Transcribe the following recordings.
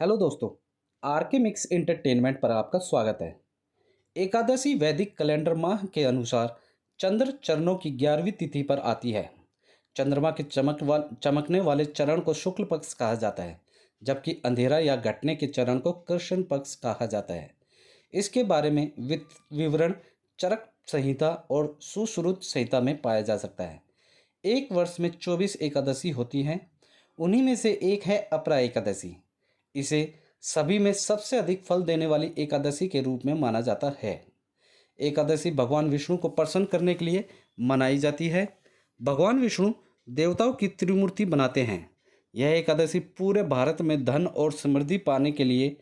Hello दोस्तों। R K mix entertainment पर आपका स्वागत है। एकादशी वैदिक कैलेंडर माह के अनुसार चंद्र चरणों की 11वीं तिथि पर आती है। चंद्रमा के चमकने वाले चरण को शुक्ल पक्ष कहा जाता है, जबकि अंधेरा या घटने के चरण को कृष्ण पक्ष कहा जाता है। इसके बारे में विवरण चरक संहिता और सुश्रुत संहिता में पाया जा सकता है। एक वर्ष में 24 एकादशी होती हैं। उन्हीं में से एक है अपरा एकादशी। इसे सभी में सबसे अधिक फल देने वाली एकादशी के रूप में माना जाता है। एकादशी भगवान विष्णु को प्रसन्न करने के लिए मनाई जाती है। भगवान विष्णु देवताओं की त्रिमूर्ति बनाते हैं। यह एकादशी पूरे भारत में धन और समृद्धि पाने के लिए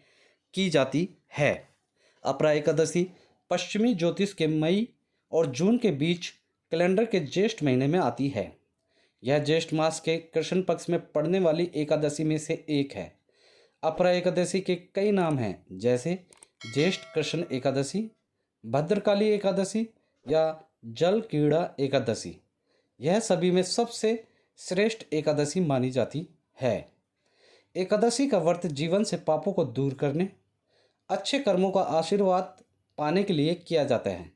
की जाती है। अपरा एकादशी पश्चिमी ज्योतिष के मई और जून के बीच कैलेंडर के ज्येष्ठ महीने में आती है। यह ज्येष्ठ मास के कृष्ण पक्ष में पड़ने वाली एकादशी में से एक है। अपरा एकादशी के कई नाम हैं, जैसे ज्येष्ठ कृष्ण एकादशी, भद्रकाली एकादशी या जल कीड़ा एकादशी। यह सभी में सबसे श्रेष्ठ एकादशी मानी जाती है। एकादशी का व्रत जीवन से पापों को दूर करने, अच्छे कर्मों का आशीर्वाद पाने के लिए किया जाता है,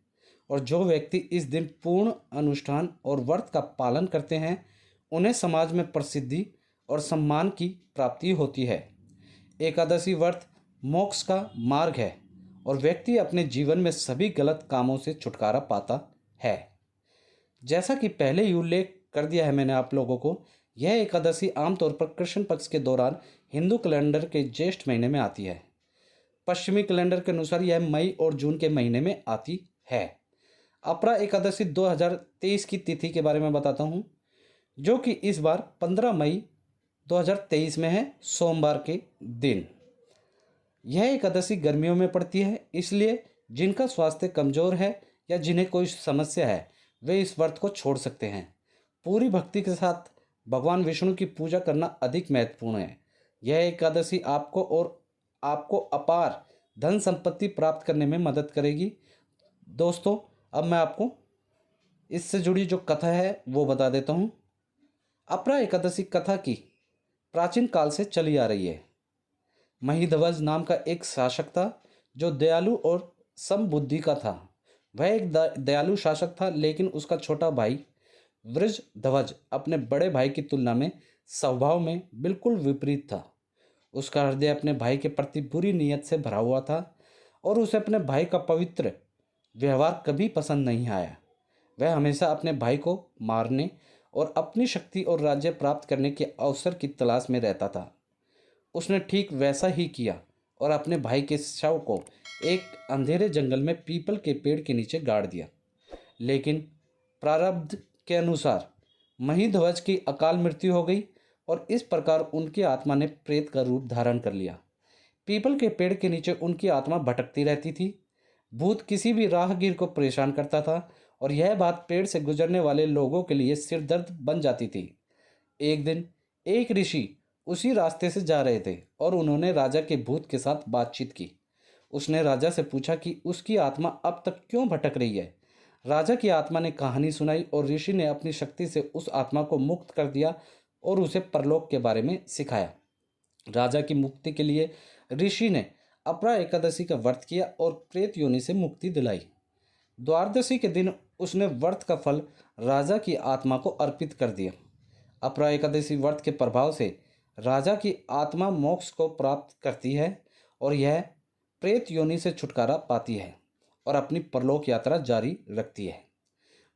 और जो व्यक्ति इस दिन पूर्ण अनुष्ठान और व्रत का पालन करते हैं उन्हें समाज में प्रसिद्धि और सम्मान की प्राप्ति होती है। एकादशी व्रत मोक्ष का मार्ग है और व्यक्ति अपने जीवन में सभी गलत कामों से छुटकारा पाता है। जैसा कि पहले ही उल्लेख कर दिया है मैंने आप लोगों को, यह एकादशी आमतौर पर कृष्ण पक्ष के दौरान हिंदू कैलेंडर के ज्येष्ठ महीने में आती है। पश्चिमी कैलेंडर के अनुसार यह मई और जून के महीने में आती है। अपरा एकादशी 2023 की तिथि के बारे में बताता हूँ, जो कि इस बार 15 मई 2023 में है, सोमवार के दिन। यह एकादशी गर्मियों में पड़ती है, इसलिए जिनका स्वास्थ्य कमजोर है या जिन्हें कोई समस्या है वे इस व्रत को छोड़ सकते हैं। पूरी भक्ति के साथ भगवान विष्णु की पूजा करना अधिक महत्वपूर्ण है। यह एकादशी आपको अपार धन संपत्ति प्राप्त करने में मदद करेगी। दोस्तों, अब मैं आपको इससे जुड़ी जो कथा है वो बता देता हूँ। अपरा एकादशी कथा की प्राचीन काल से चली आ रही है। महिध्वज नाम का एक शासक था जो दयालु और समबुद्धि का था। वह एक दयालु शासक था, लेकिन उसका छोटा भाई वृषध्वज अपने बड़े भाई की तुलना में स्वभाव में बिल्कुल विपरीत था। उसका हृदय अपने भाई के प्रति बुरी नीयत से भरा हुआ था और उसे अपने भाई का पवित्र व्यवहार कभी पसंद नहीं आया। वह हमेशा अपने भाई को मारने और अपनी शक्ति और राज्य प्राप्त करने के अवसर की तलाश में रहता था। उसने ठीक वैसा ही किया और अपने भाई के शव को एक अंधेरे जंगल में पीपल के पेड़ के नीचे गाड़ दिया। लेकिन प्रारब्ध के अनुसार महिध्वज की अकाल मृत्यु हो गई और इस प्रकार उनकी आत्मा ने प्रेत का रूप धारण कर लिया। पीपल के पेड़ के नीचे उनकी आत्मा भटकती रहती थी। भूत किसी भी राहगीर को परेशान करता था और यह बात पेड़ से गुजरने वाले लोगों के लिए सिरदर्द बन जाती थी। एक दिन एक ऋषि उसी रास्ते से जा रहे थे और उन्होंने राजा के भूत के साथ बातचीत की। उसने राजा से पूछा कि उसकी आत्मा अब तक क्यों भटक रही है। राजा की आत्मा ने कहानी सुनाई और ऋषि ने अपनी शक्ति से उस आत्मा को मुक्त कर दिया और उसे परलोक के बारे में सिखाया। राजा की मुक्ति के लिए ऋषि ने अपरा एकादशी का व्रत किया और प्रेत योनि से मुक्ति दिलाई। द्वादशी के दिन उसने व्रत का फल राजा की आत्मा को अर्पित कर दिया। अपरा एकादशी व्रत के प्रभाव से राजा की आत्मा मोक्ष को प्राप्त करती है और यह प्रेत योनि से छुटकारा पाती है और अपनी परलोक यात्रा जारी रखती है।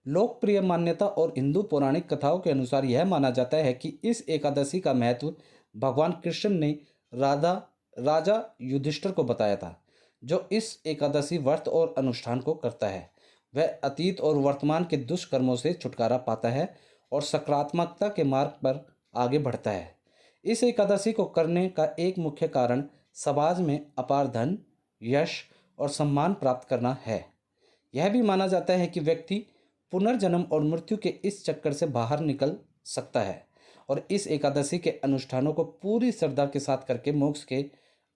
लोकप्रिय मान्यता और हिंदू पौराणिक कथाओं के अनुसार यह माना जाता है कि इस एकादशी का महत्व भगवान कृष्ण ने राजा युधिष्ठिर को बताया था। जो इस एकादशी व्रत और अनुष्ठान को करता है वह अतीत और वर्तमान के दुष्कर्मों से छुटकारा पाता है और सकारात्मकता के मार्ग पर आगे बढ़ता है। इस एकादशी को करने का एक मुख्य कारण समाज में अपार धन, यश और सम्मान प्राप्त करना है। यह भी माना जाता है कि व्यक्ति पुनर्जन्म और मृत्यु के इस चक्कर से बाहर निकल सकता है और इस एकादशी के अनुष्ठानों को पूरी श्रद्धा के साथ करके मोक्ष के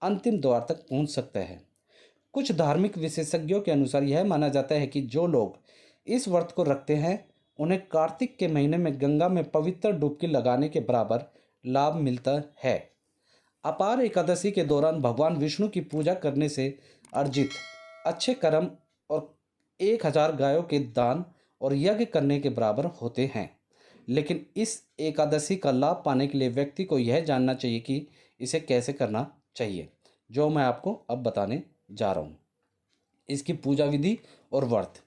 अंतिम द्वार तक पहुंच सकता है। कुछ धार्मिक विशेषज्ञों के अनुसार यह माना जाता है कि जो लोग इस व्रत को रखते हैं उन्हें कार्तिक के महीने में गंगा में पवित्र डुबकी लगाने के बराबर लाभ मिलता है। अपार एकादशी के दौरान भगवान विष्णु की पूजा करने से अर्जित अच्छे कर्म और 1000 गायों के दान और यज्ञ करने के बराबर होते हैं। लेकिन इस एकादशी का लाभ पाने के लिए व्यक्ति को यह जानना चाहिए कि इसे कैसे करना चाहिए, जो मैं आपको अब बताने जा रहा हूँ। इसकी पूजा विधि और व्रत।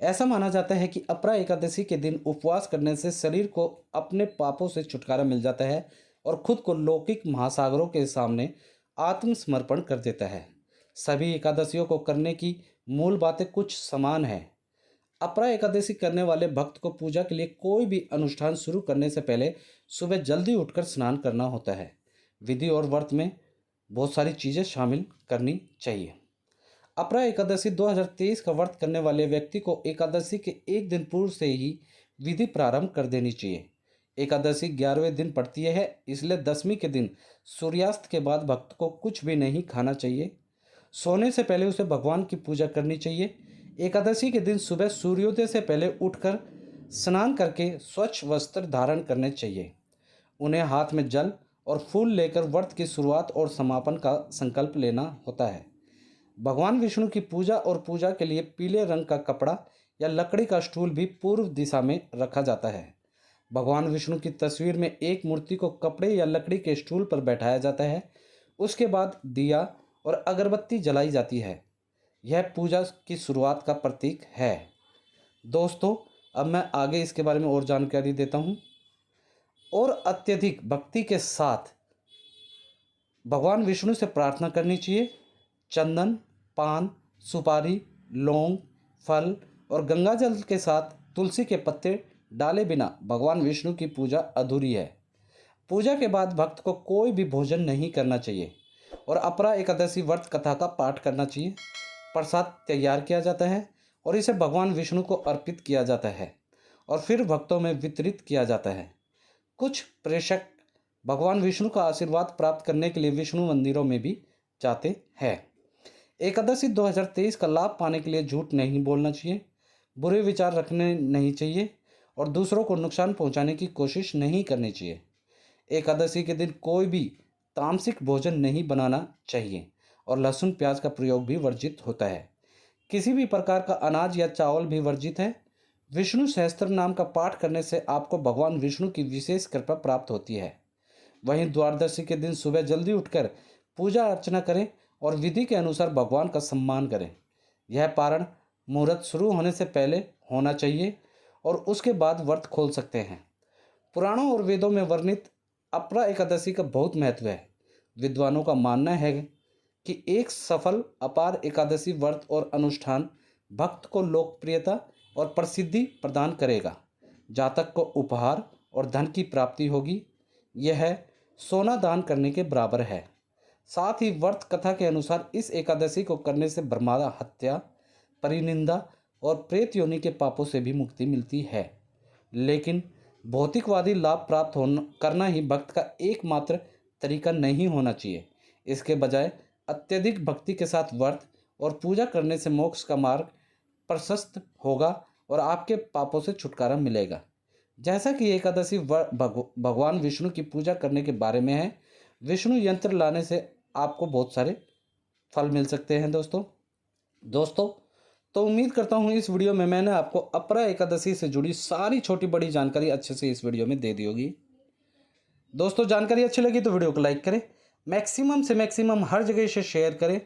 ऐसा माना जाता है कि अपरा एकादशी के दिन उपवास करने से शरीर को अपने पापों से छुटकारा मिल जाता है और खुद को लौकिक महासागरों के सामने आत्मसमर्पण कर देता है। सभी एकादशियों को करने की मूल बातें कुछ समान हैं। अपरा एकादशी करने वाले भक्त को पूजा के लिए कोई भी अनुष्ठान शुरू करने से पहले सुबह जल्दी उठकर स्नान करना होता है। विधि और व्रत में बहुत सारी चीज़ें शामिल करनी चाहिए। अपरा एकादशी 2023 का व्रत करने वाले व्यक्ति को एकादशी के एक दिन पूर्व से ही विधि प्रारंभ कर देनी चाहिए। एकादशी 11वें दिन पड़ती है, इसलिए 10वीं के दिन सूर्यास्त के बाद भक्त को कुछ भी नहीं खाना चाहिए। सोने से पहले उसे भगवान की पूजा करनी चाहिए। एकादशी के दिन सुबह सूर्योदय से पहले उठकर स्नान करके स्वच्छ वस्त्र धारण करने चाहिए। उन्हें हाथ में जल और फूल लेकर व्रत की शुरुआत और समापन का संकल्प लेना होता है। भगवान विष्णु की पूजा और पूजा के लिए पीले रंग का कपड़ा या लकड़ी का स्टूल भी पूर्व दिशा में रखा जाता है। भगवान विष्णु की तस्वीर में एक मूर्ति को कपड़े या लकड़ी के स्टूल पर बैठाया जाता है। उसके बाद दिया और अगरबत्ती जलाई जाती है। यह पूजा की शुरुआत का प्रतीक है। दोस्तों, अब मैं आगे इसके बारे में और जानकारी देता हूँ। और अत्यधिक भक्ति के साथ भगवान विष्णु से प्रार्थना करनी चाहिए। चंदन, पान, सुपारी, लौंग, फल और गंगाजल के साथ तुलसी के पत्ते डाले बिना भगवान विष्णु की पूजा अधूरी है। पूजा के बाद भक्त को कोई भी भोजन नहीं करना चाहिए और अपरा एकादशी व्रत कथा का पाठ करना चाहिए। प्रसाद तैयार किया जाता है और इसे भगवान विष्णु को अर्पित किया जाता है और फिर भक्तों में वितरित किया जाता है। कुछ प्रेषक भगवान विष्णु का आशीर्वाद प्राप्त करने के लिए विष्णु मंदिरों में भी जाते हैं। एकादशी 2023 का लाभ पाने के लिए झूठ नहीं बोलना चाहिए, बुरे विचार रखने नहीं चाहिए और दूसरों को नुकसान पहुंचाने की कोशिश नहीं करनी चाहिए। एकादशी के दिन कोई भी तामसिक भोजन नहीं बनाना चाहिए और लहसुन प्याज का प्रयोग भी वर्जित होता है। किसी भी प्रकार का अनाज या चावल भी वर्जित है। विष्णु सहस्त्र नाम का पाठ करने से आपको भगवान विष्णु की विशेष कृपा प्राप्त होती है। वहीं द्वादशी के दिन सुबह जल्दी उठकर पूजा अर्चना करें और विधि के अनुसार भगवान का सम्मान करें। यह पारण मुहूर्त शुरू होने से पहले होना चाहिए और उसके बाद व्रत खोल सकते हैं। पुराणों और वेदों में वर्णित अपरा एकादशी का बहुत महत्व है। विद्वानों का मानना है कि एक सफल अपार एकादशी व्रत और अनुष्ठान भक्त को लोकप्रियता और प्रसिद्धि प्रदान करेगा। जातक को उपहार और धन की प्राप्ति होगी। यह सोना दान करने के बराबर है। साथ ही व्रत कथा के अनुसार इस एकादशी को करने से ब्रह्मा हत्या, परिनिंदा और प्रेत योनि के पापों से भी मुक्ति मिलती है। लेकिन भौतिकवादी लाभ प्राप्त करना ही भक्त का एकमात्र तरीका नहीं होना चाहिए। इसके बजाय अत्यधिक भक्ति के साथ व्रत और पूजा करने से मोक्ष का मार्ग प्रशस्त होगा और आपके पापों से छुटकारा मिलेगा। जैसा कि एकादशी भगवान विष्णु की पूजा करने के बारे में है, विष्णु यंत्र लाने से आपको बहुत सारे फल मिल सकते हैं। दोस्तों तो उम्मीद करता हूँ इस वीडियो में मैंने आपको अपरा एकादशी से जुड़ी सारी छोटी बड़ी जानकारी अच्छे से इस वीडियो में दे दी होगी। दोस्तों, जानकारी अच्छी लगी तो वीडियो को लाइक करें, मैक्सिमम से मैक्सिमम हर जगह से शेयर करें।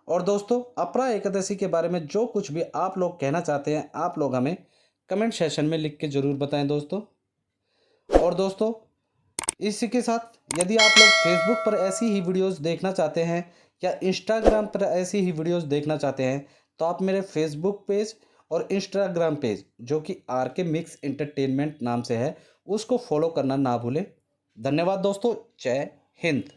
और दोस्तों, अपरा एकादशी के बारे में जो कुछ भी आप लोग कहना चाहते हैं, आप लोग हमें कमेंट सेशन में लिख के ज़रूर बताएं दोस्तों। और दोस्तों, इसी के साथ यदि आप लोग फेसबुक पर ऐसी ही वीडियोस देखना चाहते हैं या इंस्टाग्राम पर ऐसी ही वीडियोस देखना चाहते हैं तो आप मेरे फेसबुक पेज और इंस्टाग्राम पेज, जो कि आरके मिक्स एंटरटेनमेंट नाम से है, उसको फॉलो करना ना भूलें। धन्यवाद दोस्तों। जय हिंद।